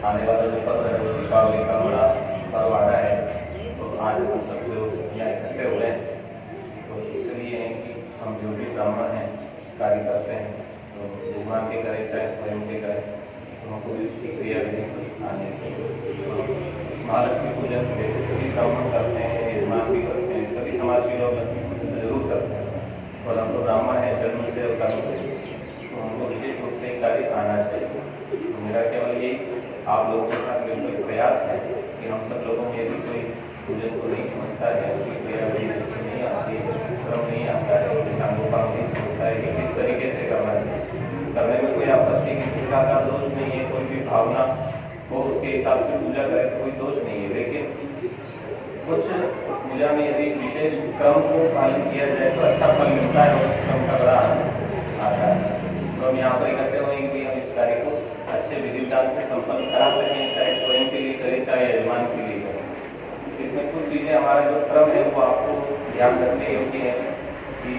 आने वाला जो पर्व है वो दीपावली का बड़ा पर्व आ रहा है। तो आज हम सब लोग यहाँ इकट्ठे हो रहे हैं। तो इसलिए है कि हम जो भी ब्राह्मण हैं, कार्य करते हैं, तो यजमान के करें चाहे स्वयं के करें, तो हमको इसकी क्रिया विधि आने महालक्ष्मी पूजन जैसे सभी ब्राह्मण करते हैं, यजमान भी करते हैं, सभी समाज के लोग लक्ष्मी पूजन जरूर करते हैं। और हम तो ब्राह्मण हैं जन्म से और कर्म से, तो हमको विशेष रूप से कार्य आना चाहिए। तो मेरा केवल ये आप लोगों के साथ मिलकर प्रयास है कि हम सब लोगों में यदि कोई पूजन को नहीं समझता है, उसकी क्रिया विधि नहीं आती है, क्रम नहीं आता है, सांगोपांग नहीं समझता है कि किस तरीके से करना चाहिए। करने में कोई आपत्ति किसी का दोष नहीं है, कोई भी भावना हो उसके हिसाब से पूजा करे तो कोई दोष नहीं है। लेकिन कुछ पूजा में यदि विशेष क्रम को पालन किया जाए तो अच्छा फल मिलता है और उस क्रम का बड़ा आता है। तो हम यहाँ पर इकट्ठे होंगे कि हम इस कार्य को अच्छे विधि विधान से संपन्न करा सकें, चाहे स्वयं के लिए करें चाहे यजमान के लिए करें। इसमें कुछ चीज़ें हमारा जो क्रम है वो आपको ध्यान रखने योग्य है कि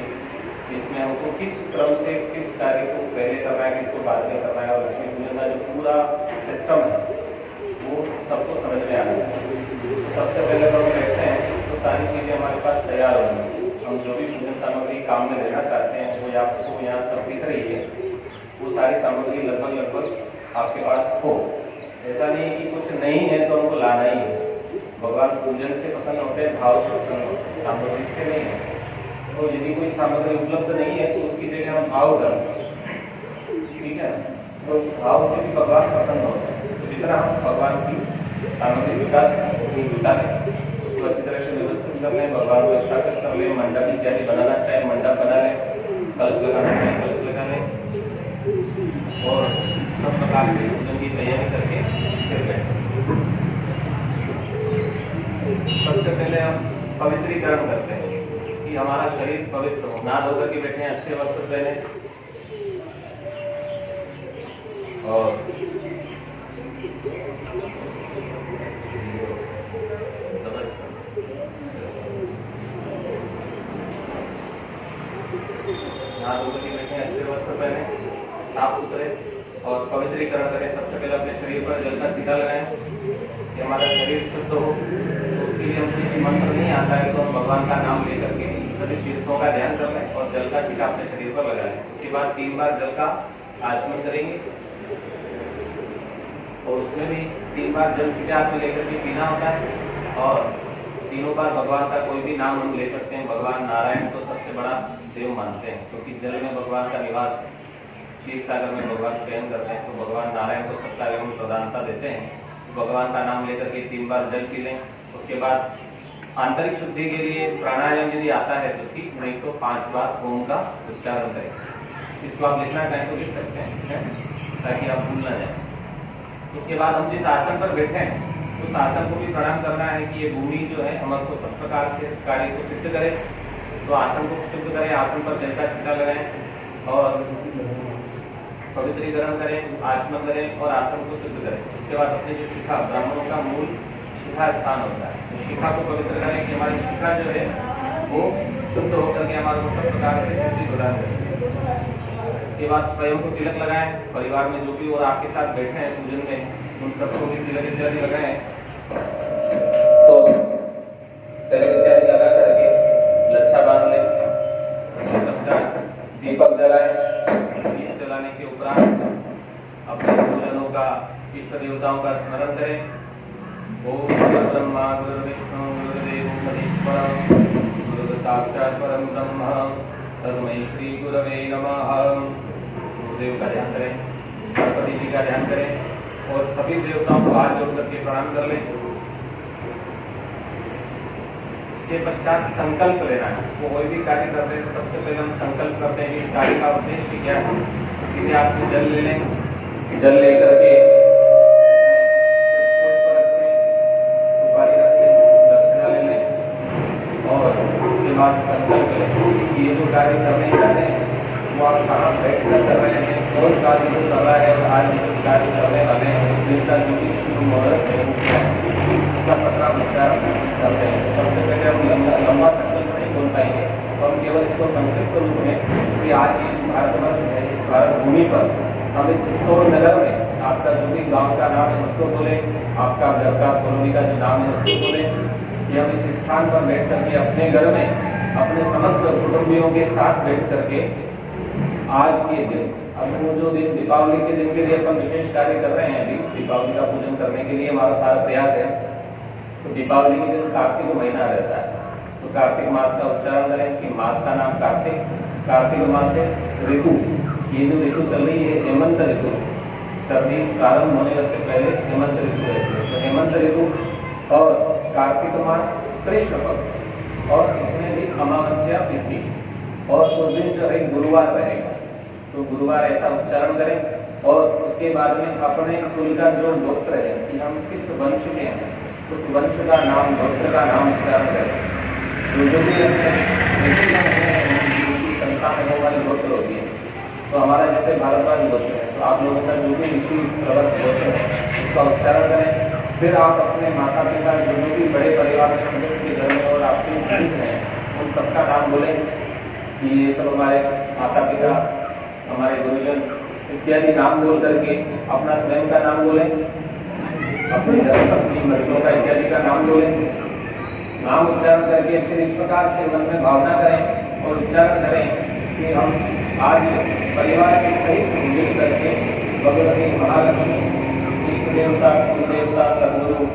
इसमें हमको किस क्रम से किस कार्य को पहले करना है, किसको बाद में करना है। और लक्ष्मी पूजन का जो पूरा सिस्टम है वो सबको समझ में आना चाहिए। तो सबसे पहले तो हम बैठते हैं तो सारी चीज़ें हमारे पास तैयार होंगी। हम जो भी पूजन सामग्री काम में लेना चाहते हैं वो आपको यहाँ सब दिख रही है, वो सारी सामग्री लगभग आपके पास हो। ऐसा नहीं कि कुछ नहीं है तो हमको लाना ही है। भगवान पूजन से पसंद होते हैं, भाव से पसंद होते हैं, सामग्री से नहीं है। तो यदि कोई सामग्री उपलब्ध नहीं है तो उसकी जगह हम भाव करें, ठीक है। तो भाव से भी भगवान पसंद होते हैं। तो जितना हम भगवान की सामग्री विकास जुटा लें, उसको अच्छी तरह से व्यवस्थित कर लें, भगवान को स्थापित कर लें, मंडप इत्यादि बनाना चाहे मंडप बना लें, कलश लगाना चाहे कलश लगा लें और सब प्रकार से पूजन की तैयारी करके फिर बैठें। सबसे पहले हम पवित्रीकरण करते हैं कि हमारा शरीर पवित्र हो। नहा धोकर के बैठे, अच्छे वस्त्र पहने और नहा धोकर के बैठे, अच्छे वस्त्र पहने, साफ सुथरे और पवित्रीकरण करें। सबसे पहले अपने शरीर पर जल का टीका लगाएं कि हमारा शरीर शुद्ध हो। तो उसके लिए हमको यदि मंत्र नहीं आता है तो हम भगवान का नाम लेकर के सभी तीर्थों का ध्यान कर लें और जल का टीका अपने शरीर पर लगा लें। उसके बाद 3 बार जल का आचमन करेंगे और उसमें भी 3 बार जल सीधे हाथ में लेकर के पीना होता है। और तीनों बार भगवान का कोई भी नाम हम ले सकते हैं। भगवान नारायण को सबसे बड़ा देव मानते हैं क्योंकि जल में भगवान का निवास है। क्षीर सागर में भगवान शयन करते हैं, तो भगवान नारायण को सत्ता एवं प्रधानता देते हैं। भगवान का नाम लेकर के 3 बार जल पी लें। उसके बाद आंतरिक शुद्धि के लिए प्राणायाम यदि आता है तो ठीक, नहीं तो 5 बार ओम का उच्चारण करें। इसको आप लिखना चाहें तो लिख सकते हैं ताकि आप भूल ना जाए। उसके बाद हम जिस आसन पर बैठे हैं उस आसन को भी प्रणाम करना है कि ये भूमि जो है हमको सब प्रकार से कार्य को सिद्ध करे। तो आसन को शुद्ध करें, आसन पर जल का छिटा लगाएं और पवित्रीकरण करें, आचमन करें और आसन को शुद्ध करें। उसके बाद अपने जो शिखा, ब्राह्मणों का मूल शिखा स्थान होता है, तो शिखा को पवित्र करें कि हमारी शिखा जो है वो शुद्ध होकर के हमारे को सब प्रकार से सिद्धि प्रदान करें। उसके बाद स्वयं को तिलक लगाएं। परिवार में जो भी और आपके साथ बैठे हैं पूजन में उन सबको भी तिलक इत्यादि लगाएं। तो तिलक इत्यादि लगा करके लच्छा बांध लें। उसके पश्चात दीपक जलाएं। दीप जलाने के उपरांत अपने पूजनों का, इष्ट देवताओं का स्मरण करें। ओम ब्रह्मा गुरुर्विष्णु गुरुर्देवो महेश्वरः गुरुः साक्षात् परं ब्रह्म तस्मै श्री गुरवे नमः। गुरुदेव का ध्यान करें, गणपति जी का ध्यान करें और सभी देवताओं को हाथ जोड़ करके प्रणाम कर लें। इसके पश्चात संकल्प लेना है। वो कोई भी कार्य करते हैं तो सबसे पहले हम संकल्प करते हैं कि इस कार्य का उद्देश्य क्या है। सीधे हाथ में जल ले लें, जल लेकर के सुपारी रख लें, दक्षिणा ले लें और उसके बाद संकल्प लें कि ये जो कार्य करने जाते हैं वो आप कहाँ बैठ कर कर रहे हैं, कौन कार्य को कर रहा है और आज जो कार्य करने वाले हैं जिनका जो भी शुभ मुहूर्त है वो क्या है, उसका पता विचार करते हैं। सबसे पहले हम लंबा संकल्प नहीं बोल पाएंगे तो हम केवल इसको संक्षिप्त रूप में कि आज ये भारतवर्ष है, इस भारत भूमि पर हम इस किशोर नगर में आपका जो भी गांव का नाम है उसको बोले, आपका घर का कॉलोनी का जो नाम है उसको बोले, कि हम इस स्थान पर बैठ करके अपने घर में अपने समस्त कुटुंबियों के साथ बैठ करके आज के दिन, अब वो जो दिन दीपावली के दिन के लिए अपन विशेष कार्य कर रहे हैं, अभी दीपावली का पूजन करने के लिए हमारा सारा प्रयास है। तो दीपावली के दिन कार्तिक महीना रहता है, तो कार्तिक मास का उच्चारण करें कि मास का नाम कार्तिक, कार्तिक मास है ऋतु, ये जो ऋतु चल रही है हेमंत ऋतु, सर्दी प्रारंभ होने से पहले हेमंत ऋतु रहती है। तो हेमंत ऋतु और कार्तिक मास कृष्ण पक्ष, और इसमें भी अमावस्या तिथि, और उस दिन जो है गुरुवार रहेगा, तो गुरुवार ऐसा उच्चारण करें। और उसके बाद में अपने कुल का जो गोत्र है कि हम किस वंश के हैं, उस वंश का नाम, गोत्र का नाम उच्चारण करें। जो भी संख्या में वो वाली गोत्र होती है, तो हमारा जैसे भारद्वाज गोत्र है, तो आप लोगों का जो भी ऋषि प्रवर गोत्र है उसका उच्चारण करें। फिर आप अपने माता पिता जो भी बड़े परिवार के सदस्य के घर में और आपके गरीब हैं उन सबका नाम बोलें कि ये सब हमारे माता पिता, हमारे गुरुजन इत्यादि नाम बोल करके अपना स्वयं का नाम बोलें, अपनी अपनी मर्जियों का इत्यादि का नाम बोलें। नाम उच्चारण करके फिर इस प्रकार से मन में भावना करें और उच्चारण करें कि हम आज परिवार के सहित मिल करके भगवती महालक्ष्मी, इष्ट देवता, कुल देवता, सदगुरु,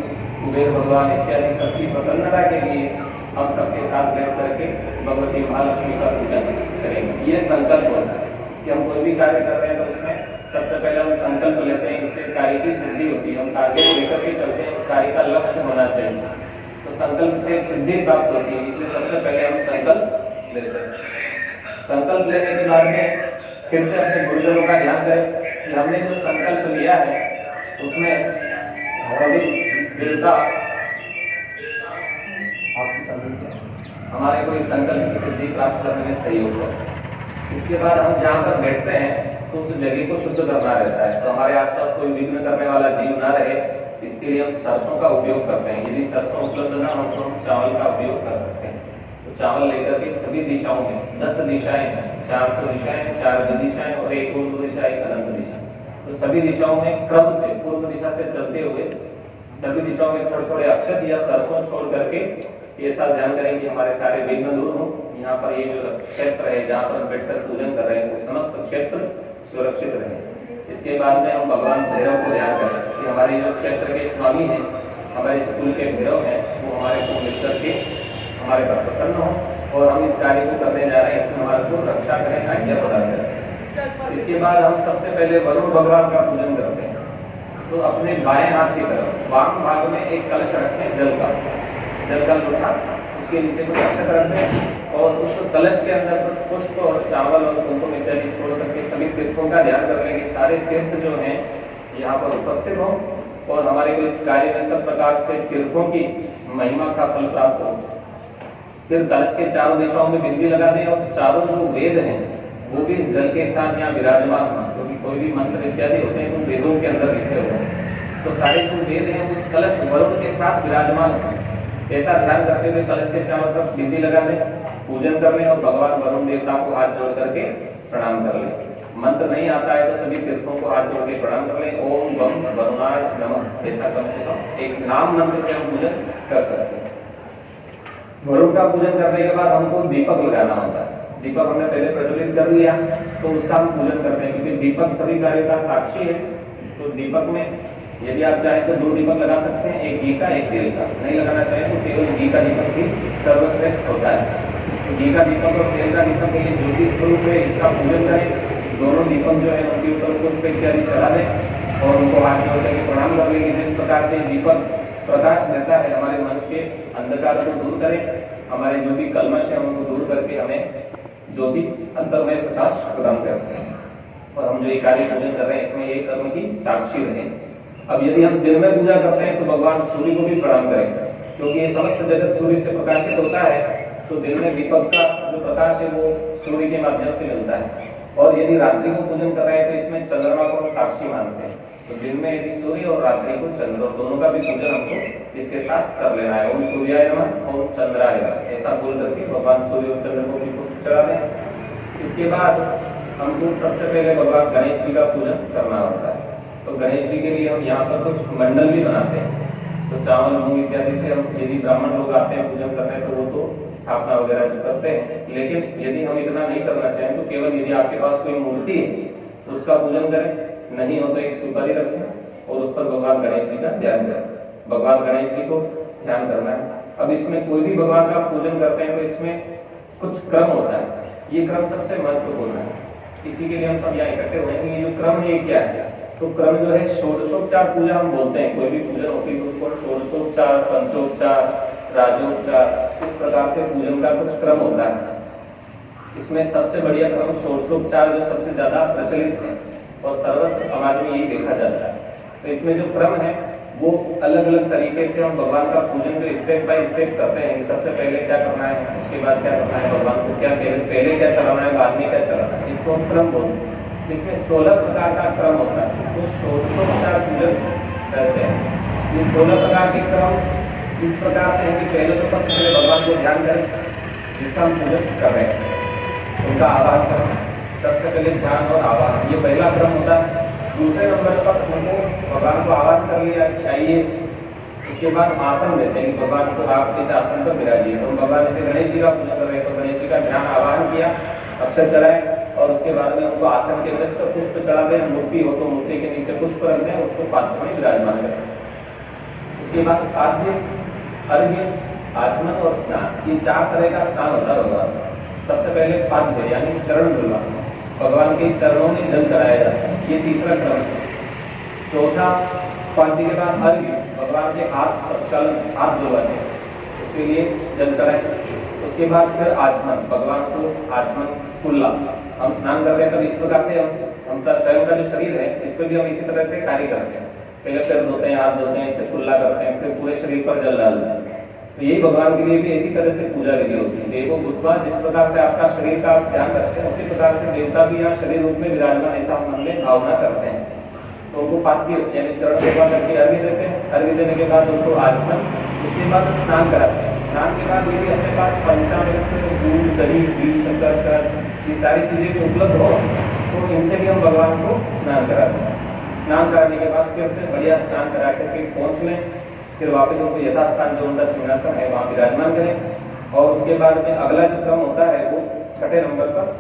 कुबेर भगवान इत्यादि सबकी प्रसन्नता के लिए हम सबके साथ बैठ करके भगवती महालक्ष्मी का पूजन करेंगे। ये संकल्प होता है कि हम कोई भी कार्य कर रहे हैं तो उसमें सबसे पहले हम संकल्प लेते हैं, इससे कार्य की सिद्धि होती है। हम कार्य को लेकर के चलते हैं, उस कार्य का लक्ष्य होना चाहिए, तो संकल्प से सिद्धि प्राप्त होती है, इसलिए सबसे पहले हम संकल्प लेते हैं। संकल्प लेने के बाद में फिर से अपने गुरुजनों का ध्यान करें कि हमने जो संकल्प लिया है उसमें सभी देवता हमारे को इस संकल्प की सिद्धि प्राप्त करने में सहयोग करें। इसके बाद हम जहाँ पर बैठते हैं तो उस जगह को शुद्ध करना रहता है, तो हमारे आसपास कोई विघ्न करने वाला जीव ना रहे, इसके लिए हम सरसों का उपयोग करते हैं। यदि सरसों उपलब्ध ना हो तो हम चावल का उपयोग कर सकते हैं। तो चावल लेकर के सभी दिशाओं में 10 दिशाएं हैं, 4 तो दिशाएं, 4 दिशाएं और एक उर्ध्व दिशा, एक अनंत दिशा, तो सभी दिशाओं में क्रम से पूर्व दिशा से चलते हुए सभी दिशाओं में थोड़े थोड़े अक्षत या सरसों छोड़ करके ऐसा ध्यान करें कि हमारे सारे विघ्न दूर हो। यहाँ पर ये जो क्षेत्र है जहाँ पर बैठकर पूजन कर रहे हैं वो समस्त क्षेत्र सुरक्षित रहे। इसके बाद में हम भगवान भैरव को ध्यान करें कि हमारे जो क्षेत्र के स्वामी हैं, हमारे कुल के भैरव हैं, वो हमारे को मिलकर के हमारे पर प्रसन्न हो और हम इस कार्य को करने जा रहे हैं, इसमें हमारे को रक्षा करें, आज्ञा प्रदान करें। इसके बाद हम सबसे पहले वरुण भगवान का पूजन करते हैं। तो अपने बाएं हाथ की तरफ वाम भाग में एक कलश रखें, जल का लोटा, उसके नीचे कुछ अक्षत रखें और उस कलश के अंदर कुछ पुष्प और चावल और कुमकुम इत्यादि छोड़ करके सभी तीर्थों का ध्यान कर लेंगे। सारे तीर्थ जो हैं यहाँ पर उपस्थित हों और हमारे को इस कार्य में सब प्रकार से तीर्थों की महिमा का फल प्राप्त हो। फिर कलश के चारों दिशाओं में बिंदी लगा दें और चारों जो वेद हैं वो भी इस जल के साथ यहाँ विराजमान हो, क्योंकि कोई भी मंत्र इत्यादि होते हैं तो वेदों के अंदर लिखे हुए हैं, तो सारे जो वेद हैं उस कलश वरुण के साथ विराजमान हो। ऐसा ध्यान करते हुए कलश के चारों तरफ बिंदी लगा दें, पूजन कर लें और भगवान वरुण देवता को हाथ जोड़ करके प्रणाम कर लें। मंत्र नहीं आता है तो सभी तीर्थों को हाथ जोड़ के प्रणाम कर लें। ओम वम वरुणाय नमः, ऐसा कम से कम एक नाम मंत्र से हम पूजन कर सकते हैं। वरुण का पूजन करने के बाद हमको दीपक लगाना होता है। दीपक हमने पहले प्रज्वलित कर लिया तो उसका हम पूजन करते हैं, क्योंकि दीपक सभी कार्य का साक्षी है। तो दीपक में यदि आप चाहें तो 2 दीपक लगा सकते हैं, एक घी का एक तेल का। नहीं लगाना चाहें तो केवल घी का दीपक ही सर्वश्रेष्ठ होता है। तो घी का दीपक और तेल का दीपक ये ज्योति स्वरूप है, इसका पूजन करें। दोनों दीपक जो है उनके ऊपर पुष्प इत्यादि चढ़ा दें और उनको हाथ जोड़ करके प्रणाम कर लेंगे। जिस प्रकार से दीपक प्रकाश देता है, हमारे मन के अंधकार को दूर करें, हमारे जो भी कलमश है उनको दूर करके हमें ज्योति अंतर्मय प्रकाश प्रदान करते हैं। और हम जो ये कार्य पूजन कर रहे हैं इसमें ये कर्म की साक्षी रहे। अब यदि हम दिन में पूजा करते हैं तो भगवान सूर्य को भी प्रणाम करें, क्योंकि ये समस्त जगत सूर्य से प्रकाशित होता है, तो दिन में दीपक का जो प्रकाश है वो सूर्य के माध्यम से मिलता है। और यदि रात्रि को पूजन कर रहे हैं तो इसमें चंद्रमा को साक्षी मानते हैं, तो दिन में यदि सूर्य और रात्रि को चंद्र, दोनों का भी पूजन हमको इसके साथ कर लेना है। ओम सूर्याय नमः, ओम चंद्राय नमः, ऐसा बोल करके भगवान सूर्य और चंद्र को भी पुष्प चढ़ा दें। इसके बाद हमको सबसे पहले भगवान गणेश जी का पूजन करना होता है। तो गणेश जी के लिए हम यहाँ पर कुछ मंडल भी बनाते हैं। तो चावल मूंग इत्यादि से हम, यदि ब्राह्मण लोग आते हैं पूजन करते हैं तो वो तो स्थापना वगैरह जो करते हैं, लेकिन यदि हम इतना नहीं करना चाहें तो केवल यदि आपके पास कोई मूर्ति है तो उसका पूजन करें, नहीं हो तो एक सुपारी रखें और उस पर भगवान गणेश जी का ध्यान करें। भगवान गणेश जी को ध्यान करना है। अब इसमें कोई भी भगवान का पूजन करते हैं तो इसमें कुछ क्रम होता है, ये क्रम सबसे महत्वपूर्ण है। इसी के लिए हम सब यहाँ इकट्ठे हुए हैं। ये जो क्रम है ये क्या है? तो क्रम जो है षोडशोपचार पूजा हम बोलते हैं। कोई भी पूजन होती है तो उसको षोडशोपचार, पंचोपचार, राजोपचार, इस प्रकार से पूजन का कुछ क्रम होता है। इसमें सबसे बढ़िया क्रम षोडशोपचार जो सबसे ज्यादा प्रचलित है और सर्वत्र समाज में यही देखा जाता है। तो इसमें जो क्रम है वो अलग अलग तरीके से हम भगवान का पूजन जो स्टेप बाय स्टेप करते हैं। सबसे पहले क्या करना है, उसके बाद क्या करना है, भगवान को क्या पहले क्या चढ़ाना है, बाद में क्या चढ़ाना है, इसको हम क्रम बोलते हैं। इसमें 16 प्रकार का क्रम होता है, इसको षोडशोपचार पूजन कहते हैं। ये 16 प्रकार के क्रम इस प्रकार से है कि पहले तो सबसे पहले भगवान को ध्यान करें जिसका हम पूजन कर रहे हैं, उनका आवाहन करें। सबसे पहले ध्यान और आवाहन, ये पहला क्रम होता है। दूसरे नंबर पर उनको भगवान को आवाहन कर लिया कि आइए, उसके बाद आसन देते हैं कि भगवान को आप इस आसन पर विराजिए। तो भगवान जैसे गणेश जी का पूजन कर रहे हैं तो गणेश जी का ध्यान आवाहन किया, अक्षर चढ़ाए और उसके बाद में उनको आसन के अंदर तो पुष्प चढ़ा दें। मूर्ति हो तो मूर्ति के नीचे पुष्प रख दें, उसको पात्र में विराजमान करें। उसके बाद आद्य, अर्घ्य, आचमन और स्नान, ये 4 तरह का स्नान होता है भगवान का। सबसे पहले पाद्य यानी चरण धुलवाना, भगवान के चरणों में जल चढ़ाया जाता है, ये तीसरा क्रम है। चौथा, पाद्य के बाद अर्घ्य, भगवान के हाथ धुलवाते हैं, उसके लिए जल चढ़ाए। उसके बाद फिर आचमन, भगवान को आचमन कुल्ला, हम स्नान करते हैं तब इस प्रकार से हम स्वयं का जो शरीर है इस पर भी हम इसी तरह से कार्य करते हैं। पहले पैर धोते हैं, हाथ धोते हैं, इसे कुल्ला करते हैं, फिर पूरे शरीर पर जल डालते हैं। तो यही भगवान के लिए भी इसी तरह से पूजा विधि होती है। देवो भूत्वा, जिस प्रकार से आपका शरीर का आप ध्यान रखते हैं उसी प्रकार से देवता भी यहाँ शरीर रूप में विराजमान, ऐसा हम मन में भावना करते हैं। तो उनको पाद्य यानी चरण सेवा करके अर्घ्य देते हैं। अर्घ्य देने के बाद उनको आचमन, उसके बाद स्नान कराते हैं। स्नान के बाद यदि अपने पास पंचामृत, दूध, दही, घी, शक्कर, शहद ये सारी चीजें जो उपलब्ध हो तो इनसे भी हम भगवान को स्नान कराते हैं। स्नान कराने के बाद फिर से बढ़िया स्नान करा करके पहुँच लें, फिर वापस उनको यथास्थान जो उनका सिंहासन है वहाँ विराजमान करें। और उसके बाद में अगला जो क्रम होता है वो 6ठे नंबर पर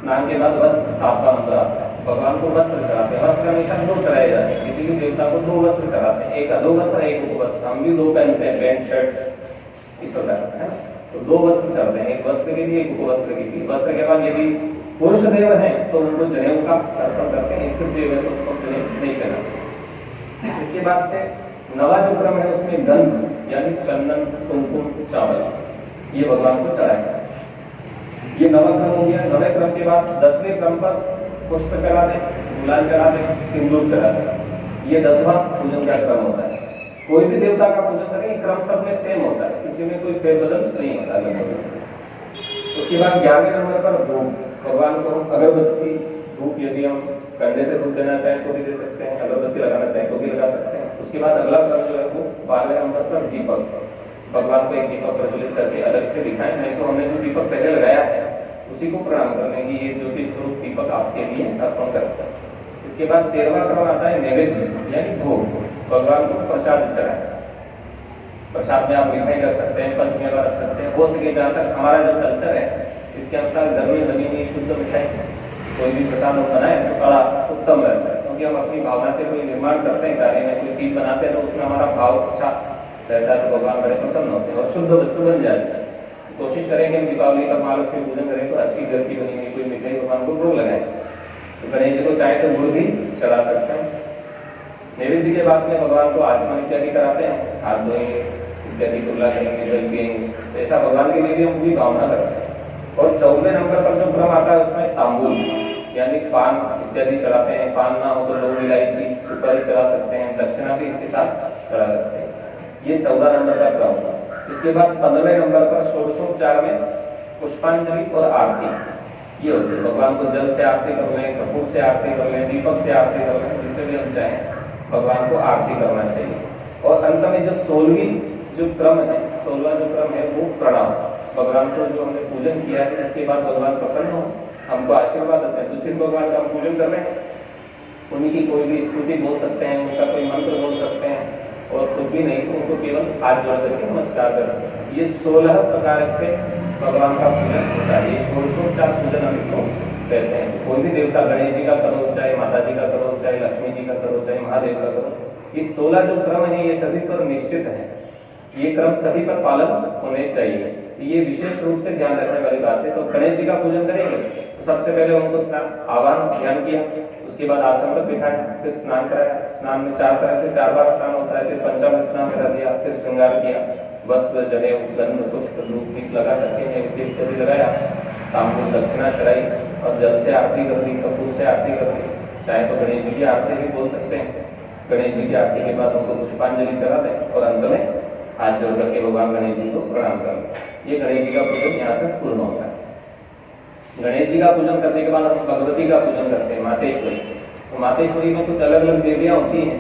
स्नान के बाद वस्त्र, 7वां नंबर आता है। भगवान को वस्त्र चढ़ाते हैं। वस्त्र हमेशा 2 चढ़ाए जाते हैं, किसी भी देवता को 2 वस्त्र चढ़ाते हैं, एक अधो वस्त्र, एक उपवस्त्र। हम भी 2 पहनते हैं, पैंट शर्ट इस प्रकार से, है। तो 2 वस्त्र चढ़ते हैं, एक वस्त्र के लिए, एक उपवस्त्र के लिए। वस्त्र के बाद यदि पुरुष देव है तो उनको जनेऊ का अर्पण करते हैं, स्त्री देव है तो उसको जनेऊ नहीं पहनाते। इसके बाद से नवा जो क्रम है उसमें गंध यानी चंदन, कुमकुम, चावल ये भगवान को चढ़ाएगा। ये नवा क्रम हो गया। नवे क्रम के बाद 10वें क्रम पर पुष्प चढ़ा दें, गुलाल चढ़ा दें, सिंदूर चढ़ा दें। ये 10वां पूजन का क्रम होता है। कोई भी देवता का पूजन करें क्रम सब में सेम होता है, किसी में कोई फेरबदल नहीं होता लगभग। उसके बाद 11वें नंबर पर धूप, भगवान को अगरबत्ती, धूप यदि हम कंधे से धूप देना चाहें तो भी दे सकते हैं, अगरबत्ती लगाना चाहें तो भी लगा सकते हैं। उसके बाद अगला क्रम जो है वो 12वें नंबर पर दीपक, भगवान को एक दीपक प्रज्वलित करके अलग से दिखाएं, नहीं तो हमने जो दीपक पहले लगाया है उसी को प्रणाम करने की, ये ज्योति स्वरूप दीपक आपके लिए अर्पण करता है। इसके बाद 13वां क्रम आता है नैवेद्य यानी भोग, भगवान को प्रसाद चढ़ाए। प्रसाद में आप मिठाई रख सकते हैं, पंचमेवा रख सकते हैं, हो सके जहाँ तक हमारा जो कल्चर है इसके अनुसार घर में बनी हुई शुद्ध मिठाई कोई भी प्रसाद हम बनाए तो बड़ा उत्तम रहता है, क्योंकि हम अपनी भावना से कोई निर्माण करते हैं, कार्य में कोई चीज बनाते हैं तो उसमें हमारा भाव अच्छा रहता है, तो भगवान बड़े प्रसन्न होते हैं और शुद्ध वस्तु बन जाती है। कोशिश करेंगे हम दीपावली का महालक्ष्मी पूजन करें तो अच्छी घर की बनी हुई कोई मिठाई भगवान को भोग लगाए। तो गणेश जी को चाहे तो गुड़ भी चढ़ा सकते हैं। नैवेद्य के बाद में भगवान को आचमन इत्यादि कराते हैं, हाथ धोएंगे इत्यादि, कुल्ला करेंगे, जल पिएंगे, तो ऐसा भगवान के लिए भी हम पूरी भावना करते हैं। और 14वें नंबर पर जो क्रम आता है उसमें तांबुल यानी पान इत्यादि चढ़ाते हैं। पान ना हो तो लौंग, इलायची, सुपारी चढ़ा सकते हैं, दक्षिणा भी इसके साथ चढ़ा सकते हैं। ये 14 नंबर का क्रम होगा। इसके बाद 15वें नंबर पर षोडशोपचार में पुष्पांजलि और आरती ये होती है। भगवान को जल से आरती कर लें, कपूर से आरती कर लें, दीपक से आरती कर लें, जिससे भी हम चाहें भगवान को आरती करना चाहिए। और अंत में जो 16वीं जो क्रम है, 16वां जो क्रम है वो प्रणाम, भगवान को जो हमने पूजन किया है इसके बाद भगवान प्रसन्न हो, हमको आशीर्वाद देते हैं। तो फिर भगवान का हम पूजन कर रहे हैं उन्हीं की कोई भी स्तुति बोल सकते हैं, उनका कोई मंत्र बोल सकते हैं, और कुछ भी नहीं तो उनको केवल हाथ जोड़ करके नमस्कार कर सकते हैं। ये 16 प्रकार से भगवान का पूजन होता है। ये 16 पूजन हम इसको कहते हैं। कोई भी देवता, गणेश जी का करो, चाहे माता जी का करो, चाहे लक्ष्मी जी का करो, चाहे महादेव का करो, ये 16 जो क्रम है ये सभी पर निश्चित है। ये क्रम सभी पर पालन होने चाहिए। ये विशेष रूप से ध्यान रखने वाली बात है। तो गणेश जी का पूजन करेंगे तो सबसे पहले उनको आह्वान ध्यान किया, उसके बाद आसन पर बिठाया, फिर स्नान कराया। स्नान में 4 तरह से 4 बार स्नान होता है। फिर पंचामृत स्नान करा दिया, फिर श्रृंगार किया, वस्त्र, जनेऊ, गंध, पुष्प, धूप, दीप लगा करके नैवेद्य इत्यादि लगाया, तांबूल दक्षिणा चढ़ाई और जल से आरती कर दी, कपूर से आरती कर दी। चाहे तो गणेश जी की आरती भी बोल सकते हैं। गणेश जी की आरती के बाद उनको पुष्पांजलि चढ़ा दें और अंत में हाथ जोड़ करके भगवान गणेश जी को प्रणाम करें। ये गणेश जी का पूजन यहाँ तक पूर्ण होता है। गणेश जी का पूजन करने के बाद हम भगवती का पूजन करते हैं, मातेश्वरी। तो मातेश्वरी में कुछ अलग अलग देवियां होती हैं।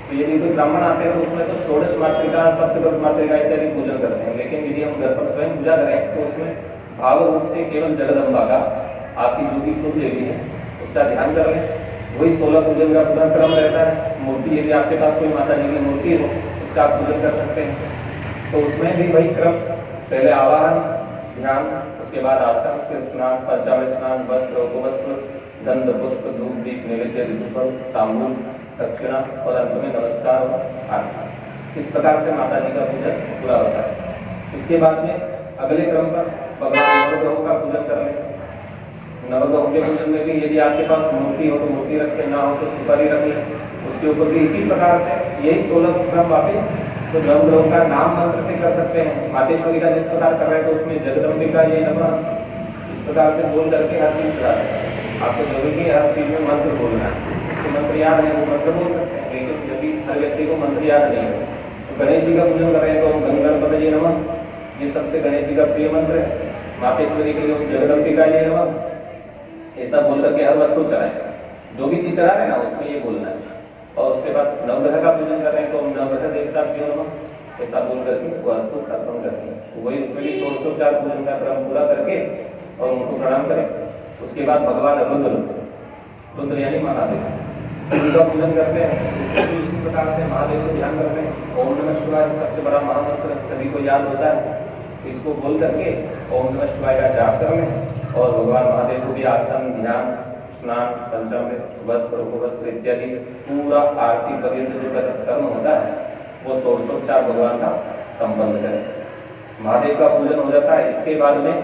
तो यदि कोई ब्राह्मण आते हैं तो उसमें तो षोडश मातृका, सप्तगत मातृका इत्यादि पूजन करते हैं। लेकिन यदि हम घर पर स्वयं पूजा करें तो उसमें भाव रूप से केवल जगदम्बा का, आपकी जो भी खुद देवी है उसका ध्यान कर लें। वही 16 पूजन का पूरा क्रम रहता है। मूर्ति, यदि आपके पास कोई माता जी की मूर्ति हो उसका आप पूजन कर सकते हैं। तो उसमें भी वही क्रम, पहले आवाहन, ध्यान, उसके बाद आसन, फिर स्नान, पंचामृत स्नान, वस्त्र, उपवस्त्र, गंध, पुष्प, धूप, दीप, नैवेद्य, ऋतुफल, तांबूल, दक्षिणा और अंत में नमस्कार और आरती। इस प्रकार से माता जी का पूजन पूरा होता है। इसके बाद में अगले क्रम पर भगवान नवग्रहों का पूजन कर लें। नवग्रहों के पूजन में भी यदि आपके पास मूर्ति हो तो मूर्ति रखें, ना हो तो सुपारी रख लें। उसके ऊपर भी इसी प्रकार से यही 16 क्रम वापिस तो नवग्रहों का नाम मंत्र से कर सकते हैं। मातेश्वरी का जिस प्रकार कर रहे हैं तो उसमें जगदम्बिका ये नमः इस प्रकार से बोल करके हर चीज चला सकते हैं। आपको जरूरी है हर चीज में मंत्र बोलना है। तो मंत्र याद है वो मंत्र बोल सकते हैं, लेकिन यदि हर व्यक्ति को मंत्र याद नहीं है तो गणेश जी का पूजन कर रहे हैं तो गणगणपति जी नमः, ये सबसे गणेश जी का प्रिय मंत्र है। मातेश्वरी के लिए जगदम्बिका ये नमः, ऐसा बोल करके हर वस्तु चलाए। जो भी चीज चला रहे हैं ना उसमें ये बोलना है। और उसके बाद नवग्रह का पूजन कर रहे हैं तो नवग्रह देवता क्यों नमः ऐसा बोल करके वस्तु खत्म करके वही उसमें भी 16 पूजन का क्रम पूरा करके और उनको प्रणाम करें। उसके बाद भगवान रुद्र यानी महादेव उनका पूजन करते हैं। इसी प्रकार से महादेव को ध्यान करते हैं। ओम नमः शिवाय सबसे बड़ा महामंत्र सभी को याद होता है। इसको बोल करके ओम नमः शिवाय का जाप कर लें और भगवान महादेव को भी आसन, ध्यान, स्नान, पंचामृत, वस्त्र, उपवस्त्र इत्यादि पूरा आरती पर्यंत जो कर्म होता है वो 16 भगवान का संपन्न करें। महादेव का पूजन हो जाता है। इसके बाद में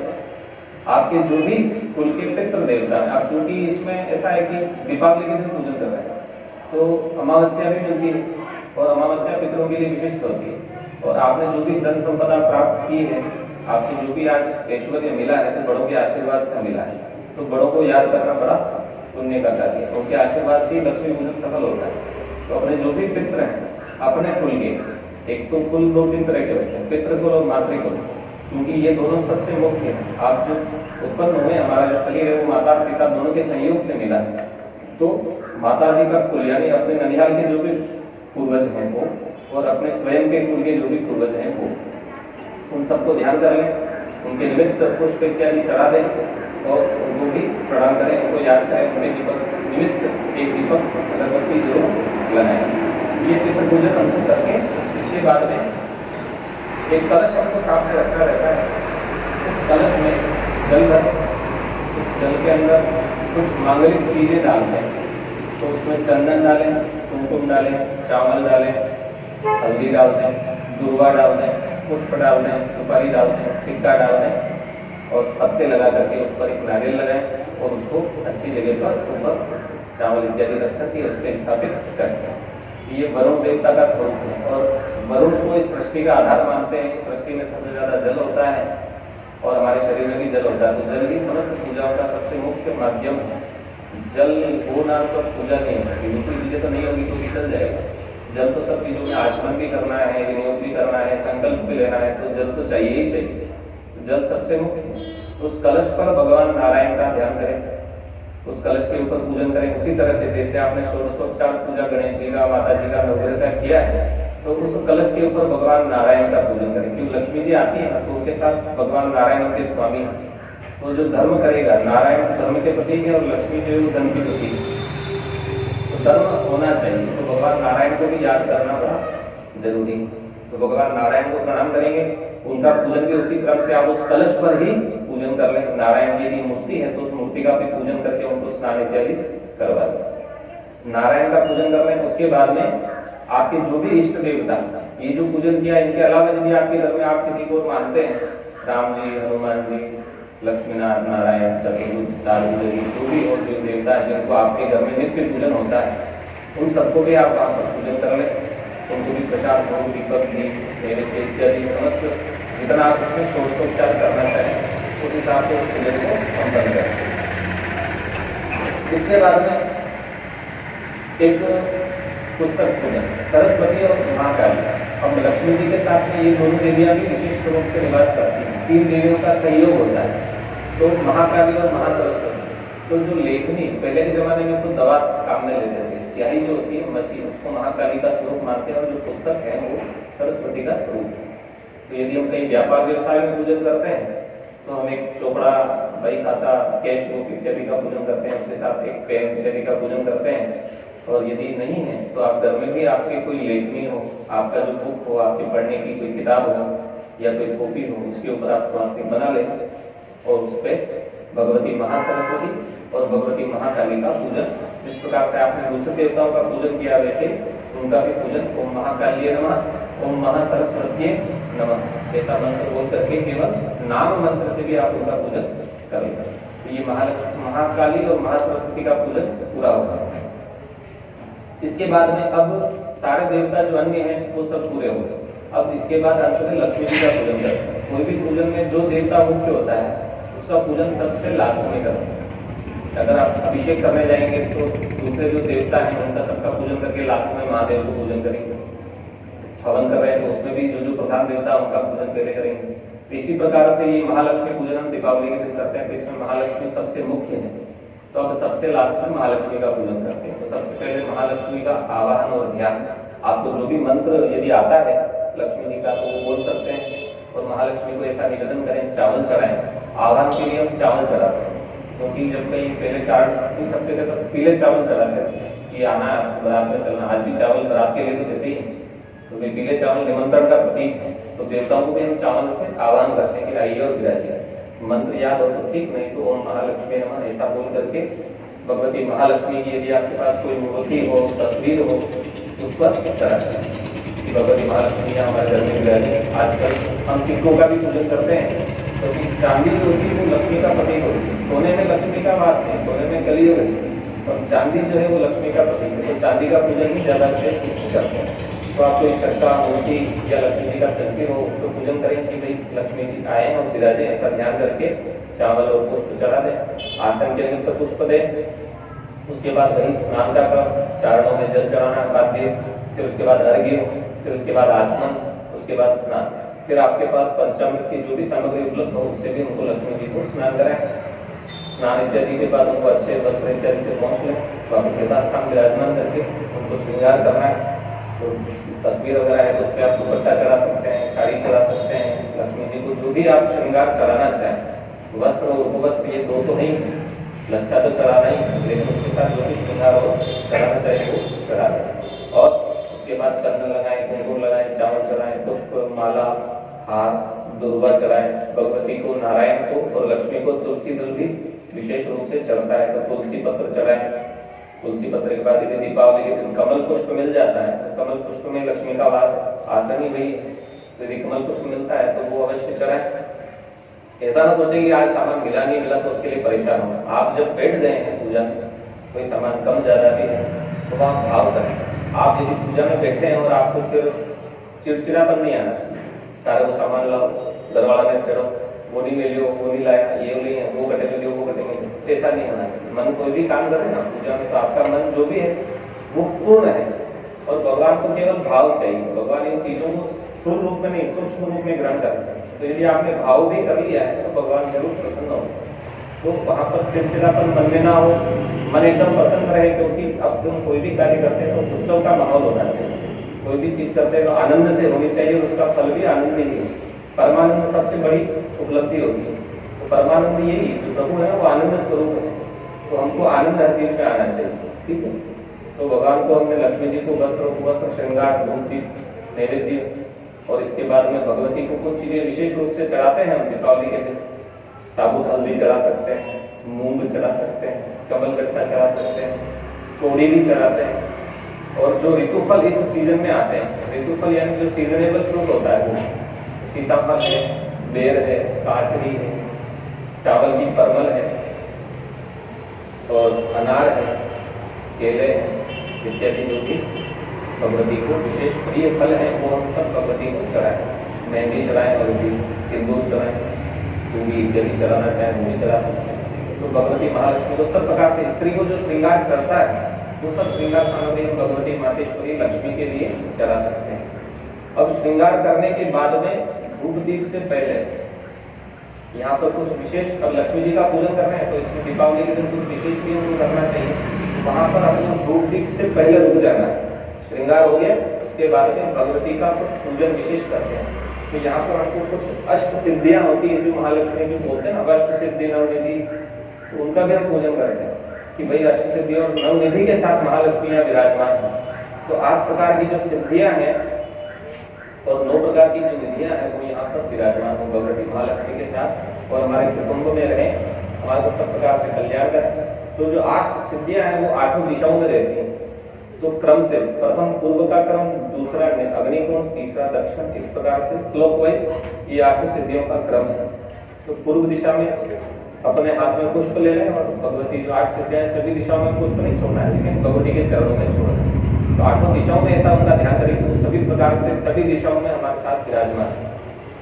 आपके जो भी कुल के पितृ देवता है, अब चूंकि इसमें ऐसा है कि दीपावली के दिन पूजन कर रहे हैं तो अमावस्या भी मिलती है और अमावस्या पितरों के लिए विशिष्ट होती है। और आपने जो भी धन संपदा प्राप्त की है, आपको जो भी आज ऐश्वर्य मिला है तो बड़ों के आशीर्वाद से मिला है। तो बड़ों को याद करना बड़ा पुण्य का कार्य है। उनके आशीर्वाद से लक्ष्मी पूजन सफल होता है। तो अपने जो भी पितृ हैं अपने कुल के, एक तो कुल 2-3 तरह के होते हैं, पितृकुल और मातृकुल, क्योंकि ये दोनों सबसे मुख्य हैं। आप जो उत्पन्न हुए, हमारा जो शरीर है वो माता पिता दोनों के संयोग से मिला है। तो माता जी का कुल यानी अपने ननिहाल के जो भी पूर्वज हैं वो और अपने स्वयं के कुल के जो भी पूर्वज हैं वो, उन सबको ध्यान कर लें, उनके निमित्त पुष्प इत्यादि चढ़ा दें और उनको भी प्रणाम करें, उनको याद करें। उनके दीपक निमित्त एक दीपक अगरबत्ती जरूर लगाएं। ये पितृ पूजन अंत करके इसके बाद में एक कलश हमको सामने रखा रहता है। उस कलश में जल भरें, उस जल के अंदर कुछ मांगलिक चीजें डालते हैं। तो उसमें चंदन डालें, कुमकुम डालें, चावल डालें, हल्दी डाल दें, दूर्वा डाल दें, पुष्प डाल दें, सुपारी डाल दें, सिक्का डाल दें और पत्ते लगा करके उस पर एक नारियल लगाएं और उसको अच्छी जगह पर ऊपर चावल इत्यादि रख करके उस पर स्थापित करें। ये वरुण देवता का स्वरूप है और वरुण को इस सृष्टि का आधार मानते हैं। इस सृष्टि में सबसे ज्यादा जल होता है और हमारे शरीर में भी जल होता है। तो जल ही समस्त पूजाओं का सबसे मुख्य माध्यम है। जल होना तो पूजा नहीं होगी, दूसरी चीजें तो नहीं होगी तो भी चल जाएगा। जल तो सब चीजों में आचमन भी करना है, विनियोग भी करना है, संकल्प भी लेना है, तो जल तो चाहिए ही चाहिए। जल सबसे मुख्य है। तो उस कलश पर भगवान नारायण का ध्यान करें, उस कलश के ऊपर पूजन करें। उसी तरह से जैसे आपने 16 पूजा गणेश जी का, माता जी का, नवग्रह का किया है, तो उस कलश के ऊपर भगवान नारायण का पूजन करें। क्योंकि लक्ष्मी जी आती है ना, तो उनके साथ भगवान नारायण उनके स्वामी हैं। तो जो धर्म करेगा, नारायण धर्म के प्रतीक है और लक्ष्मी जो है वो धन की प्रतीक है। तो तो धर्म होना चाहिए। तो भगवान नारायण को भी याद करना बड़ा जरूरी। तो भगवान नारायण को प्रणाम करेंगे, उनका पूजन भी उसी क्रम से आप उस कलश पर ही पूजन कर लें। नारायण की यदि मूर्ति है तो उस मूर्ति का भी पूजन करके उनको स्नान इत्यादि करवा दें। नारायण का पूजन कर लें। उसके बाद में आपके जो भी इष्ट देवता, ये जो पूजन किया, इनके अलावा यदि आपके घर में आप किसी को मानते हैं, राम जी, हनुमान जी, लक्ष्मीनाथ, नारायण, चतुर्भुज, दारूदरी, जो भी और जो देवता है जिनको आपके घर में नित्य पूजन होता है, उन सबको भी आप वहाँ पर पूजन कर लें। उनको भी प्रसाद, भोग, दीपक, दीप, नैवेद्य इत्यादि समस्त जितना आप उसमें षोडशोपचार करना चाहें उस हिसाब से उस पूजन को संपन्न करें। इसके बाद में एक पुस्तक पूजन, सरस्वती और महाकाली। अब लक्ष्मी जी के साथ में ये दोनों देवियां भी विशिष्ट रूप से निवास करती हैं। 3 देवियों का सहयोग होता है, तो महाकाली और महासरस्वती। तो जो लेखनी पहले के जमाने में तो दवा काम में लेते थे, स्याही जो होती है मशीन, उसको महाकाली का स्वरूप मानते हैं, और जो पुस्तक है वो सरस्वती का स्वरूप है। तो यदि हम कहीं व्यापार व्यवसाय में पूजन करते हैं तो हम एक चोपड़ा, बही खाता, कैश बुक इत्यादि का पूजन करते हैं, उसके साथ एक पेन इत्यादि का पूजन करते हैं। और यदि नहीं है तो आप घर में भी आपके कोई लेखनी हो, आपका जो बुक हो, आपके पढ़ने की कोई किताब हो या कोई कॉपी हो, उसके ऊपर आप स्वास्तिक बना लें और उस पर भगवती महासरस्वती और भगवती महाकाली का पूजन, जिस प्रकार से आपने दूसरे देवताओं का पूजन किया वैसे उनका भी पूजन ओम महाकाली नमः, ओम महासरस्वती नमः ऐसा मंत्र बोल करके केवल नाम मंत्र से भी आप उनका पूजन करेंगे। तो ये महाकाली और महासरस्वती का पूजन पूरा होगा। इसके बाद में अब सारे देवता जो अन्य हैं वो सब पूरे हो गए। अब इसके बाद अंत में लक्ष्मी जी का पूजन करते हैं। कोई भी पूजन में जो देवता मुख्य होता है उसका पूजन सबसे लास्ट में करते हैं। अगर आप अभिषेक करने जाएंगे तो दूसरे जो देवता हैं उनका सबका पूजन करके लास्ट में महादेव को पूजन करेंगे। हवन कर रहे हैं तो उसमें भी जो जो प्रधान देवता है उनका पूजन पहले करेंगे। तो इसी प्रकार से ये महालक्ष्मी पूजन हम दीपावली के दिन करते हैं। तो इसमें महालक्ष्मी सबसे मुख्य है, तो अब सबसे लास्ट में महालक्ष्मी का पूजन करते हैं। तो सबसे पहले महालक्ष्मी का आवाहन और ध्यान। आपको जो भी मंत्र यदि आता है लक्ष्मी जी का तो वो बोल सकते हैं और महालक्ष्मी को ऐसा निवेदन करें, चावल चढ़ाएं। आह्वान के लिए हम चावल चढ़ाते हैं, क्योंकि जब कहीं पहले कार्ड नहीं सकते थे तो पीले चावल चढ़ाते थे कि आना बारात में चलना। आज भी चावल बारात के लिए तो देते ही, तो पीले चावल निमंत्रण का प्रतीक है। तो देवताओं को भी हम चावल से आह्वान करते हैं कि आइए और विराजिए। मंत्र याद हो तो ठीक, नहीं तो ओम महालक्ष्मी नमः ऐसा बोल करके भगवती महालक्ष्मी की यदि आपके पास कोई मूर्ति हो, तस्वीर हो, उस पर चढ़ाते हैं कि भगवती महालक्ष्मी हमारे घर में विराजी। आजकल हम सिक्कों का भी पूजन करते हैं, क्योंकि तो चांदी जो होती है वो लक्ष्मी का प्रतीक होती है। सोने में लक्ष्मी का वास है, सोने में कलियुग है, और चांदी जो है वो लक्ष्मी का प्रतीक है। तो चांदी का पूजन ही ज्यादा श्रेष्ठ करते हैं। तो आप कोई चक्का, मूर्ति या लक्ष्मी जी का तस्वीर हो उसको पूजन करें कि भाई लक्ष्मी जी आए और विराजे, ऐसा ध्यान करके चावल और पुष्प चढ़ा दें। आसन के अंदर पुष्प दें। उसके बाद वही स्नान का क्रम, चारणों में जल चढ़ाना बाध्य, फिर उसके बाद अर्घ्य, फिर उसके बाद आचमन, उसके बाद स्नान। फिर आपके पास पंचामृत की जो भी सामग्री उपलब्ध हो उससे भी उनको लक्ष्मी जी को स्नान कराएं। स्नान इत्यादि के बाद उनको अच्छे वस्त्र इत्यादि से पहुँच लें, वापस यथास्थान विराजमान करके उनको श्रृंगार करना है। तो तस्वीर वगैरह है तो उस पर आप दुपट्टा चढ़ा सकते हैं, साड़ी चढ़ा सकते हैं। लक्ष्मी जी को जो भी आप श्रृंगार चढ़ाना चाहें, वस्त्र और उपवस्त्र ये दो तो नहीं, लच्छा तो चढ़ाना ही, लेकिन उसके साथ जो भी श्रृंगार हो चढ़ाना चाहिए वो चढ़ा दें। और उसके बाद चंदन लगाएं, कुंकुम लगाएं, चावल चढ़ाएं, पुष्प, माला, हार, दुर्वा चढ़ाएं। भगवती को, नारायण को और लक्ष्मी को तुलसी दल भी विशेष रूप से चढ़ता है, तो तुलसी पत्र चढ़ाएं। तुलसी पत्र के बाद यदि दीपावली के दिन कमल पुष्प मिल जाता है तो कमल पुष्प में लक्ष्मी का वास, आसन ही वही। यदि कमल पुष्प मिलता है तो वो अवश्य चढ़ाएं। ऐसा ना सोचें कि आज सामान मिला नहीं मिला तो उसके लिए परेशान होगा। आप जब बैठ गए हैं पूजा में, कोई सामान कम ज्यादा भी है तो वहाँ भाव करें। आप यदि पूजा में बैठे हैं और आपको फिर चिड़चिड़ापन नहीं आना चाहिए, सारे वो सामान लाओ, दरवाजा में फेरो, वो नहीं ले लियो, वो नहीं लाया, ये नहीं है, वो कटे लियो, वो कटे नहीं, ऐसा नहीं होना चाहिए। मन कोई भी काम करे ना पूजा में तो आपका मन जो भी है वो पूर्ण है और भगवान को केवल भाव चाहिए। भगवान इन चीजों को स्थूल रूप में नहीं, सूक्ष्म रूप में ग्रहण करते हैं। तो यदि आपने भाव भी कर लिया है तो भगवान जरूर प्रसन्न हो। तो वहां पर चिड़चिड़ापन मन में ना हो, मन एकदम प्रसन्न रहे, क्योंकि अब तुम कोई भी कार्य करते हैं तो उत्सव का माहौल होना चाहिए। कोई भी चीज करते हैं तो आनंद से होनी चाहिए और उसका फल भी आनंद ही है। परमानंद सबसे बड़ी उपलब्धि होती है। तो परमानंद यही जो प्रभु है वो आनंद स्वरूप है, तो हमको आनंद हर चीज में आना चाहिए। ठीक है, तो भगवान को हमने लक्ष्मी जी को वस्त्र उपवस्त्र श्रृंगार धूप दीप नैवेद्य और इसके बाद में भगवती को कुछ चीजें विशेष रूप से चढ़ाते हैं हम दीपावली के दिन। साबुत हल्दी चढ़ा सकते हैं, मूंग चढ़ा सकते हैं, कमल गट्टा चढ़ा सकते हैं, तोड़ी भी चढ़ाते हैं। और जो ऋतुफल इस सीजन में आते हैं, ऋतुफल यानी जो सीजनेबल फ्रूट होता है वो सीताफल है, बेर है, काचरी है, चावल की परमल है और अनार है, केले हैं इत्यादि जो कि भगवती को विशेष प्रिय फल है वो हम सब भगवती को चढ़ाएं। मेहंदी चढ़ाएं और भी सिंदूर चढ़ाएं, चूड़ी इत्यादि चढ़ाना चाहे वो भी चढ़ा सकते हैं। तो भगवती महालक्ष्मी को सब प्रकार से स्त्री को जो श्रृंगार चढ़ता है वो सब श्रृंगार सामग्री हम भगवती मातेश्वरी लक्ष्मी के लिए चढ़ा सकते हैं। अब श्रृंगार करने के बाद में धूप दीप से पहले यहाँ पर कुछ विशेष, अब लक्ष्मी जी का पूजन कर रहे हैं तो इसमें दीपावली के दिन कुछ विशेष नियम करना चाहिए। वहां पर हमको धूप दीप से पहले रुक जाना है। श्रृंगार हो गया उसके बाद में भगवती का कुछ पूजन विशेष करते हैं। तो यहाँ पर हमको कुछ अष्ट सिद्धियां होती है जो महालक्ष्मी भी बोलते हैं ना, अष्ट सिद्धि नवनिधि, तो उनका भी हम पूजन करते हैं कि भाई अष्ट सिद्धि और नवनिधि के साथ महालक्ष्मियां विराजमान हैं। तो 8 प्रकार की जो सिद्धियां हैं और 9 प्रकार की जो निधियां हैं वो यहाँ पर विराजमान हो भगवती महालक्ष्मी के साथ और हमारे कुटुंब में रहे, हमारे को सब प्रकार से कल्याण करें। तो जो 8 सिद्धियां हैं वो 8 दिशाओं में रहती हैं। तो क्रम से प्रथम पूर्व का क्रम, दूसरा अग्निकोण, तीसरा दक्षिण, इस प्रकार से क्लॉकवाइज ये 8 सिद्धियों का क्रम है। तो पूर्व दिशा में अपने हाथ में पुष्प ले लें और भगवती जो 8 सिद्धियां सभी दिशाओं में पुष्प नहीं छोड़ना है, लेकिन भगवती के चरणों में छोड़ना है। तो 8 दिशाओं में ऐसा उनका ध्यान करें तो सभी प्रकार से सभी दिशाओं में हमारे साथ विराजमान है।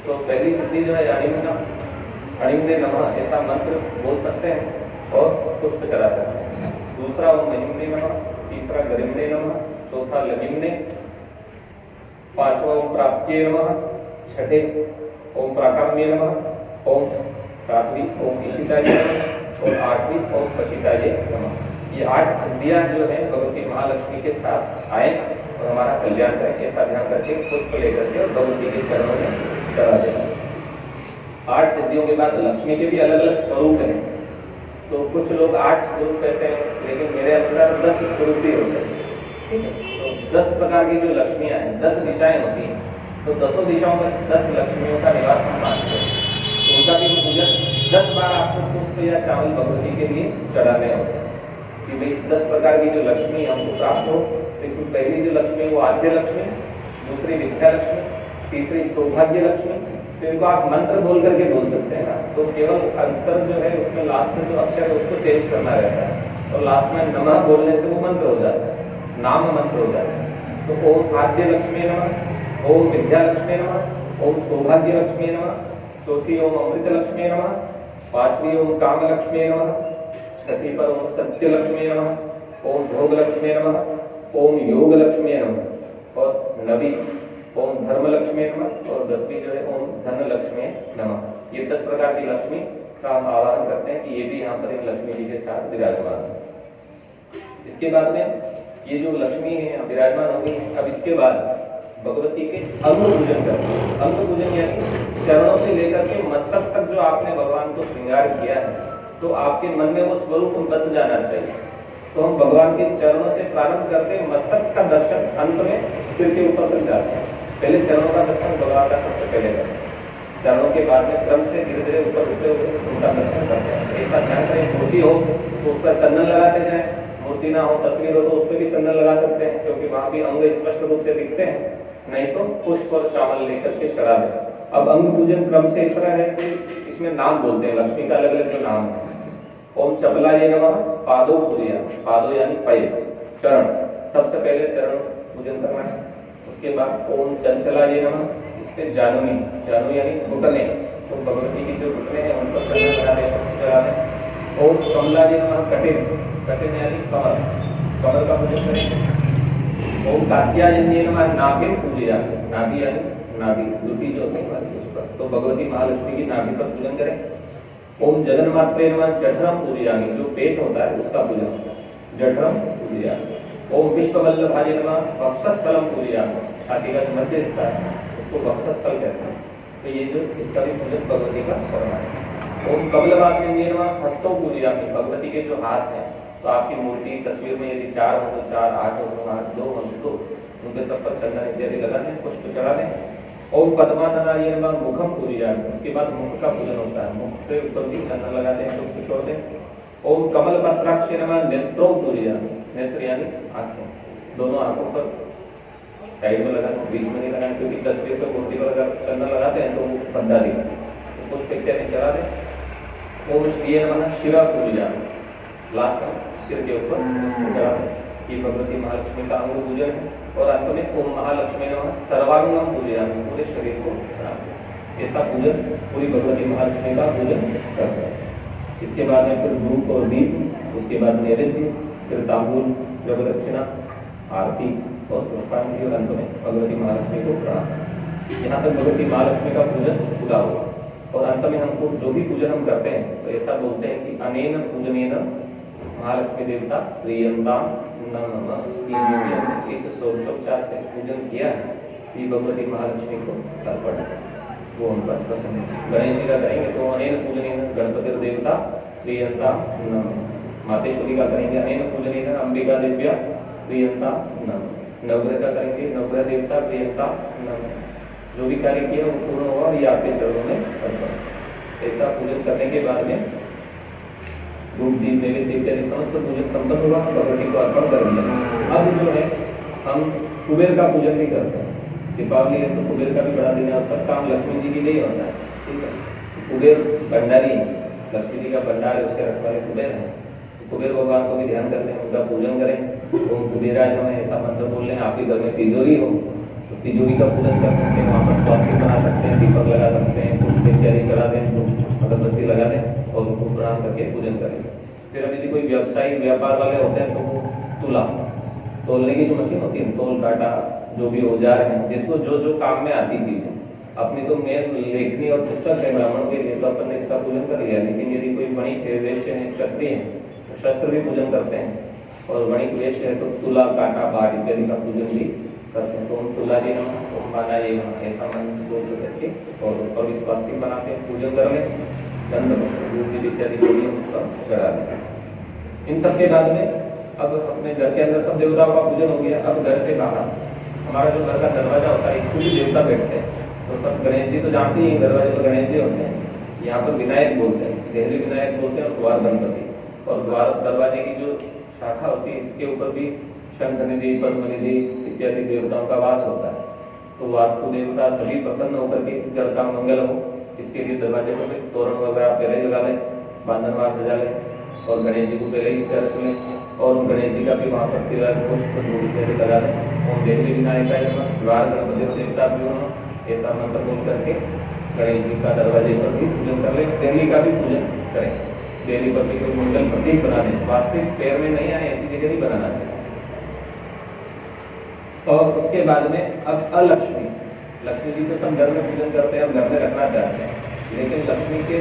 तो पहली सिद्धि जो है अणिमने नमः ऐसा मंत्र बोल सकते हैं और पुष्प चढ़ा सकते हैं। दूसरा ओम महिमने नमः, तीसरा गरिमने नमः, चौथा लगिमने, पांचवा ओम प्राप्त्ये नमः, छठे ओम प्राकाम्ये नमः, ओम सातवीं ओम ईशिताय नमः और 8वीं ओम पशिताय नमः। ये 8 सिद्धियां जो है भगवती महालक्ष्मी के साथ आए और हमारा कल्याण करें, ऐसा ध्यान करके पुष्प लेकर के और भगवती के चरणों में चढ़ा देना। 8 सिद्धियों के बाद लक्ष्मी के भी अलग अलग स्वरूप हैं। तो कुछ लोग 8 स्वरूप कहते हैं, लेकिन मेरे अनुसार 10 स्वरूप ही होते हैं। ठीक है, तो 10 प्रकार की जो लक्ष्मियां हैं, 10 दिशाएं होती हैं, तो 10 दिशाओं में 10 लक्ष्मियों का निवास हम मानते हैं। तो उनका भी पूजन 10 बार आपको पुष्प या चावल भगवती के लिए चढ़ाने होते हैं कि भाई 10 प्रकार की जो लक्ष्मी हमको प्राप्त हो। इसमें पहली जो लक्ष्मी वो आद्य लक्ष्मी, दूसरी विद्या लक्ष्मी, तीसरी सौभाग्य लक्ष्मी। तो इनको आप मंत्र बोल करके बोल सकते हैं ना, तो केवल अंतर जो है उसमें लास्ट में जो अक्षर है उसको चेंज करना रहता है और लास्ट में नमः बोलने से वो मंत्र हो जाता है, नाम मंत्र हो जाता है। तो ओम आद्य लक्ष्मी नमः, ओम विद्या लक्ष्मी नमः, ओम सौभाग्य लक्ष्मी नमः, चौथी ओम अमृत लक्ष्मी नमः, पांचवी ओम काम लक्ष्मी नमः, छठी पर ओम सत्य लक्ष्मी नमः, ओम भोग लक्ष्मी नमः, ओम योग लक्ष्मी नमः और 9वीं ओम धर्म लक्ष्मी नमः और 10वीं जो है ओम धन लक्ष्मी नमः। ये 10 प्रकार की लक्ष्मी का हम आवाहन करते हैं कि ये भी यहाँ पर इन लक्ष्मी जी के साथ विराजमान है। इसके बाद में ये जो लक्ष्मी है विराजमान होगी, अब इसके बाद भगवती के अंग पूजन करते हैं। अंग पूजन यानी चरणों से लेकर के मस्तक तक जो आपने भगवान को श्रृंगार किया है तो आपके मन में वो स्वरूप बस जाना चाहिए। तो हम भगवान के चरणों से प्रारंभ करके मस्तक का दर्शन अंत में सिर के ऊपर तक जाते हैं। पहले चरणों का दर्शन भगवान का सबसे पहले करते हैं, चरणों के बाद में क्रम से धीरे धीरे ऊपर उठते हुए उनका दर्शन करते हैं। ऐसा ध्यान करें, मूर्ति हो तो उस पर चंदन लगाते जाए, मूर्ति ना हो तस्वीर हो तो उस पर भी चंदन लगा सकते हैं क्योंकि वहां भी अंग स्पष्ट रूप से दिखते हैं। नहीं तो पुष्प और चावल लेकर के चढ़ा दें। अब अंग पूजन क्रम से इस तरह है कि इसमें नाम बोलते हैं, लक्ष्मी का अलग अलग जो नाम है। ओम चपलाय नमः, पादो पूजया, पादो यानी पैर, चरण, सबसे पहले चरण पूजन करना है। उसके बाद ओम चंचलाय नमः, इसके जानुनी, जानु यानी घुटने, तो भगवती की जो घुटने हैं उन पर चंदन लगा दें, चढ़ा दें। ओम कमलाय नमः, कटिन, कटिन यानी कमर, कमर का पूजन करेंगे। ओम कात्यायन्ये नमः, नाभि पूजया, नाभि यानी नाभि, दूती जो होती है उस पर, तो भगवती महालक्ष्मी की नाभि पर पूजन करें। ओम जगन्मात्रे नमः, जठरम पूजयामि, जो पेट होता है उसका पूजन, जठरम पूजयामि। ओम विश्ववल्लभाय नमः, वक्षस्थलम पूजयामि, छाती का जो मध्य हिस्सा है उसको वक्षस्थल कहते हैं। तो ये जो इसका भी पूजन भगवती का करना है। ओम कमलवासिन्ये नमः, हस्तौ पूजयामि, भगवती के जो हाथ हैं तो आपकी मूर्ति तस्वीर में यदि 4 हो तो 4, 8 हो तो 8, 2 हो तो उनके सब पर चंदन इत्यादि लगा दें, पुष्प चढ़ा दें। ओम पद्मानदायः मुखम पूजयामि, उसके बाद मुख का पूजन होता है, मुख के ऊपर भी चंदन लगा दें, पुष्प छोड़ दें। ओम कमल पत्राक्षेण नेत्रों पूजयामि, नेत्र यानी आंखें, दोनों आंखों पर साइड में लगाना, बीच में नहीं लगाना, क्योंकि तस्वीर पर मूर्ति पर अगर चंदन लगाते हैं तो वो बंदा दिखता है, तो पुष्प इत्यादि चढ़ा दें। ओम श्रीये नमः शिवा पूजयामि, लास्ट में सिर के ऊपर चढ़ा दें, ये भगवती महालक्ष्मी का अंग पूजन है। और अंत में ओम महालक्ष्मी नमः सर्वांगम पूजयामि, पूरे शरीर को चढ़ा दें। ऐसा पूजन पूरी भगवती महालक्ष्मी का पूजन कर सकते हैं। इसके बाद में फिर धूप और दीप, उसके बाद नैवेद्य, फिर तांबूल, जग दक्षिणा, आरती और पुष्पांजलि, और अंत में भगवती महालक्ष्मी को प्रणाम। यहाँ तक भगवती महालक्ष्मी का पूजन पूरा हुआ। और अंत में हमको जो भी पूजन हम करते हैं तो ऐसा बोलते हैं कि अनेन पूजनेन महालक्ष्मी देवता प्रियंता नमः। इस षोडशोपचार से पूजन किया है, ये भगवती महालक्ष्मी को अर्पण है, वो हम पर प्रसन्न है। गणेश जी का करेंगे तो अनेन पूजनेन गणपति देवता प्रियंता नमः। मातेश्वरी का करेंगे अनेन पूजनेन अंबिका देव्या प्रियंता नमः। नवग्रह का करेंगे नवग्रह देवता प्रियंता नमः। जो भी कार्य किया वो पूर्ण हुआ, ये आपके चरणों में अर्पण। ऐसा पूजन करने के बाद में धूप दीप नैवेद्य इत्यादि समस्त पूजन संपन्न हुआ, भगवती को अर्पण कर दिया। अब जो है हम कुबेर का पूजन भी करते हैं। दीपावली है तो कुबेर का भी बड़ा दिन है, और सब काम लक्ष्मी जी के लिए होता है, ठीक है। कुबेर भंडारी, लक्ष्मी जी का भंडार है, उसके रखवाले कुबेर है। कुबेर भगवान को भी ध्यान करते हैं, उनका पूजन करें। ओम कुबेराय नमः ऐसा मंत्र बोल रहे हैं। आपके घर में तिजोरी हो तो तिजोरी का पूजन कर सकते हैं, वहाँ पर स्वास्थ्य बना सकते हैं, दीपक लगा सकते हैं, पुष्प इत्यादि चढ़ा दें, अगरबत्ती लगा दें और उनको प्रणाम करके पूजन करें। फिर अब यदि कोई व्यवसायी व्यापार वाले होते हैं तो वो तुला, तोलने की जो मशीन होती है, तोल काटा जो भी औजार है, जिसको जो जो काम में आती चीजें, अपनी तो मेन लेखनी और पुस्तक है ब्राह्मण के लिए, तो अपन ने इसका पूजन कर लिया। लेकिन यदि कोई वणिक है, वैश्य है, क्षत्रिय है तो शस्त्र भी पूजन करते हैं, और वणिक वैश्य है तो तुला काटा बाट इत्यादि का पूजन भी करते हैं। तो हम तुला जी नमः, ओम बाला जी नमः ऐसा मंत्र बोल करके और स्वास्तिक बनाते हैं, पूजन कर लें, गंध पुष्प दूध इत्यादि को भी उसका चढ़ा दें। इन सब के बाद में अब अपने घर के अंदर सब देवताओं का पूजन हो गया। अब घर से बाहर हमारा जो घर का दरवाजा होता है, इसको भी देवता बैठते हैं। तो सब गणेश जी तो जानते ही दरवाजे पर गणेश जी होते हैं, यहाँ पर विनायक बोलते हैं, देहली विनायक बोलते हैं, और द्वार गणपति। और द्वार दरवाजे की जो शाखा होती है, इसके ऊपर भी शंख निधि, पद्म निधि इत्यादि देवताओं का वास होता है। तो वास्तु देवता सभी प्रसन्न होकर के घर का मंगल हो, इसके लिए दरवाजे पर तोरण वगैरह पहले लगा लें, बांधनवार सजा लें, और गणेश जी को पहले ही रख लें, और गणेश जी का भी वहाँ पर तिलक पुष्प धूप इत्यादि लगा लें। ओम देवी विनायकाय नमः, द्वार गणपति देवता ऐसा मंत्र बोल करके गणेश जी का दरवाजे पर भी पूजन कर लें। दिल्ली का भी पूजन करें, दिल्ली पर भी कोई मंगल प्रतीक बना दें, वास्तविक पैर में नहीं आए ऐसी जगह नहीं बनाना चाहिए। और उसके बाद में अब अलक्ष्मी, लक्ष्मी जी को सब घर में पूजन करते हैं, हम घर में रखना चाहते हैं, लेकिन लक्ष्मी के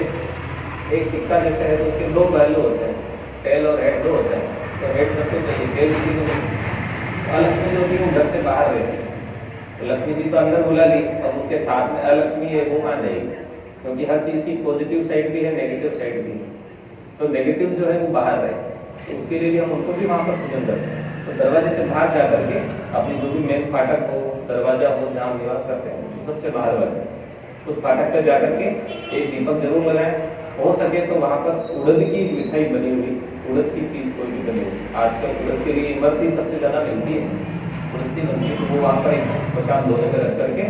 एक सिक्का जैसे है तो उसके दो पहलू होते हैं, टेल और हेड दो होते हैं। तो हेड सबसे चाहिए, टेल किसी को नहीं। अलक्ष्मी जो थी वो घर से बाहर रहती है, तो लक्ष्मी जी तो अंदर बुला ली, और उसके साथ में अलक्ष्मी है वो मान जाएगी, क्योंकि हर चीज की पॉजिटिव साइड भी है, नेगेटिव साइड भी है। तो नेगेटिव जो है वो बाहर रहे, तो उसके लिए भी हम उनको भी वहाँ पर पूजन करते हैं। तो दरवाजे से बाहर जा करके अपनी जो भी मेन फाटक हो, दरवाजा हो, जहाँ निवास करते हैं, सबसे बाहर वाले उस फाटक पर जा करके एक दीपक जरूर लगाएं। हो सके तो वहाँ पर उड़द की मिठाई बनी हुई, उड़द की चीज कोई भी बनी हुई, आजकल उड़द के लिए इमरती सबसे ज्यादा मिलती है, उड़द की बनती है, तो वो वहाँ पर एक प्रसाद धोने पर रख करके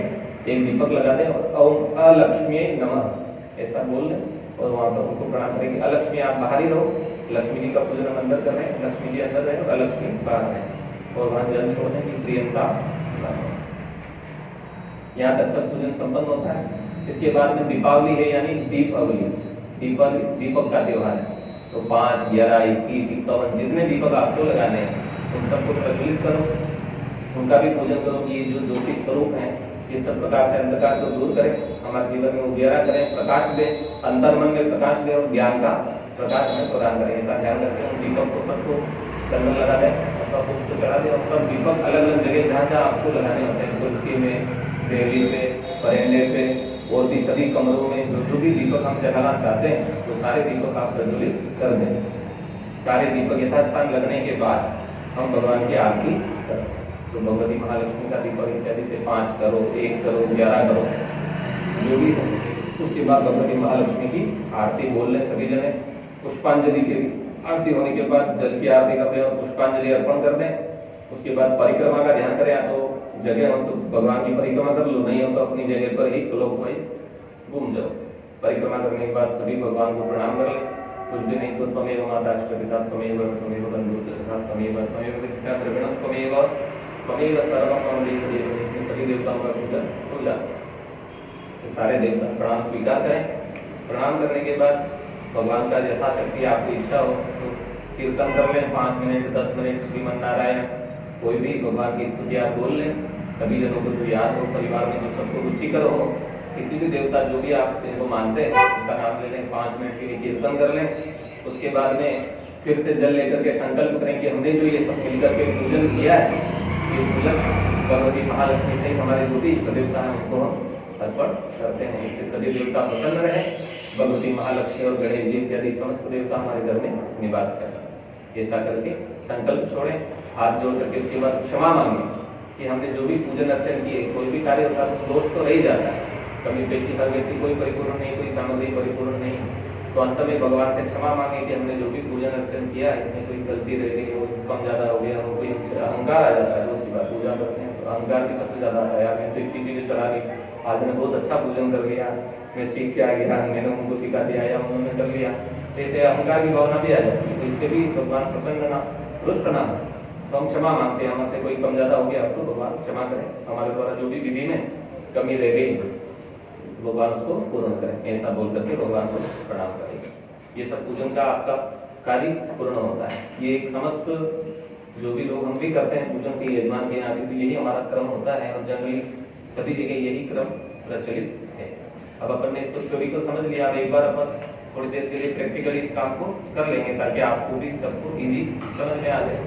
एक दीपक लगा दें, और ओम अलक्ष्मी नमः ऐसा बोल दें, और वहाँ पर उनको प्रणाम करेंगे। अलक्ष्मी आप बाहर ही रहो, लक्ष्मी जी का पूजन हम अंदर कर रहे हैं, लक्ष्मी जी अंदर रहे, अलक्ष्मी बाहर रहे, और वहाँ जल छोड़ने की प्रियंता। यहाँ तक सब पूजन संपन्न होता है। इसके बाद में दीपावली है, यानी दीपावली, दीपक का त्योहार है। तो 5, 11, 21, 51 जितने दीपक आपको लगाने हैं उन सबको प्रज्वलित करो, उनका भी पूजन करो कि ये जो ज्योति स्वरूप है ये सब प्रकार से अंधकार को दूर करें, हमारे जीवन में उजियारा करें, प्रकाश दे, अंतर्मन में प्रकाश दे, और ज्ञान का प्रकाश में प्रदान करें। ऐसा ध्यान रखें। उन दीपक को सबको चंदन लगा दें, सबका पुष्प चढ़ा दें, और सब दीपक अलग अलग जगह जहाँ जहाँ आपको लगाने होते हैं, कुर्सी में, देहली पे, बरामदे पे, और भी सभी कमरों में जो भी दीपक हम जलाना चाहते हैं, तो सारे दीपक आप प्रज्वलित कर दें। सारे दीपक यथास्थान लगने के बाद हम भगवान की आरती करते हैं। तो भगवती महालक्ष्मी का दीपक इत्यादि से 5 करो, 1 करो, 11 करो, जो भी हो। उसके बाद भगवती महालक्ष्मी की आरती बोल लें सभी जने। पुष्पांजलि की आरती होने के बाद जल की आरती करते हैं और पुष्पांजलि अर्पण कर दें। उसके बाद परिक्रमा का ध्यान करें, या तो जगह हो तो भगवान की परिक्रमा कर लो, नहीं हो तो अपनी जगह पर ही क्लॉकवाइज घूम जाओ। परिक्रमा करने के बाद सभी भगवान को प्रणाम कर लें। कुछ भी नहीं तो त्वमेव माता पिता त्वमेव त्वमेव बंधु सखा त्वमेव त्वमेव विद्या द्रविणं त्वमेव त्वमेव सर्वं मम देव। इसमें सभी देवताओं का पूजन हो जाता है। सारे देवता प्रणाम स्वीकार करें। प्रणाम करने के बाद भगवान का यथाशक्ति आपकी इच्छा हो तो कीर्तन कर लें 5 मिनट 10 मिनट श्रीमन नारायण, कोई भी भगवान की स्तुति आप बोल लें। सभी जनों को जो याद हो, परिवार में जो सबको रुचिकर हो, किसी भी देवता जो भी आप इनको मानते हैं उनका नाम ले लें, 5 मिनट के लिए कीर्तन कर लें। उसके बाद में फिर से जल लेकर के संकल्प करें कि हमने जो ये सब मिलकर के पूजन किया है, ये पूजन भगवती महालक्ष्मी से हमारे जो भी इष्ट देवता हैं उनको हम अर्पण करते हैं। इससे सभी देवता प्रसन्न रहे, भगवती महालक्ष्मी और गणेश जी इत्यादि समस्त देवता हमारे घर में निवास करें। ऐसा करके संकल्प छोड़ें, हाथ जोड़ करके उसके बाद क्षमा मांगे कि हमने जो भी पूजन अर्चन किए, कोई भी कार्य होता है तो दोष तो रह जाता है, कभी पेशी हर व्यक्ति कोई परिपूर्ण नहीं, कोई सामग्री परिपूर्ण नहीं, तो अंत में भगवान से क्षमा मांगे कि हमने जो भी पूजन अर्चन किया इसमें कोई गलती रह गई, वो कम ज्यादा हो गया, कोई अहंकार आ जाता है, उसी बात पूजा करते हैं तो अहंकार भी सबसे ज्यादा आता है। आपने तो इतनी चीजें चला ली, आज मैं बहुत अच्छा पूजन कर लिया, मैं सीख के आ गया, मैंने उनको सिखा दिया या उन्होंने कर लिया, ऐसे अहंकार की भावना भी आ जाती है। तो इससे भी भगवान प्रसन्न ना, रुष्ट ना हो, तो हम क्षमा मांगते हैं। हमसे कोई कम ज्यादा हो गया तो भगवान क्षमा करें, हमारे द्वारा जो भी विधि में कमी रह गई भगवान उसको पूर्ण करें, ऐसा बोल करके भगवान को प्रणाम करेंगे। ये सब पूजन का आपका कार्य पूर्ण होता है। ये एक समस्त जो भी लोग हम भी करते हैं पूजन के यजमान के यहाँ भी, तो यही हमारा क्रम होता है और जनरली सभी जगह यही क्रम प्रचलित है। अब अपन ने इसको थ्योरी को समझ लिया, अब एक बार अपन थोड़ी देर के लिए प्रैक्टिकली इस काम को कर लेंगे ताकि आपको भी सबको इजी समझ में आ जाए।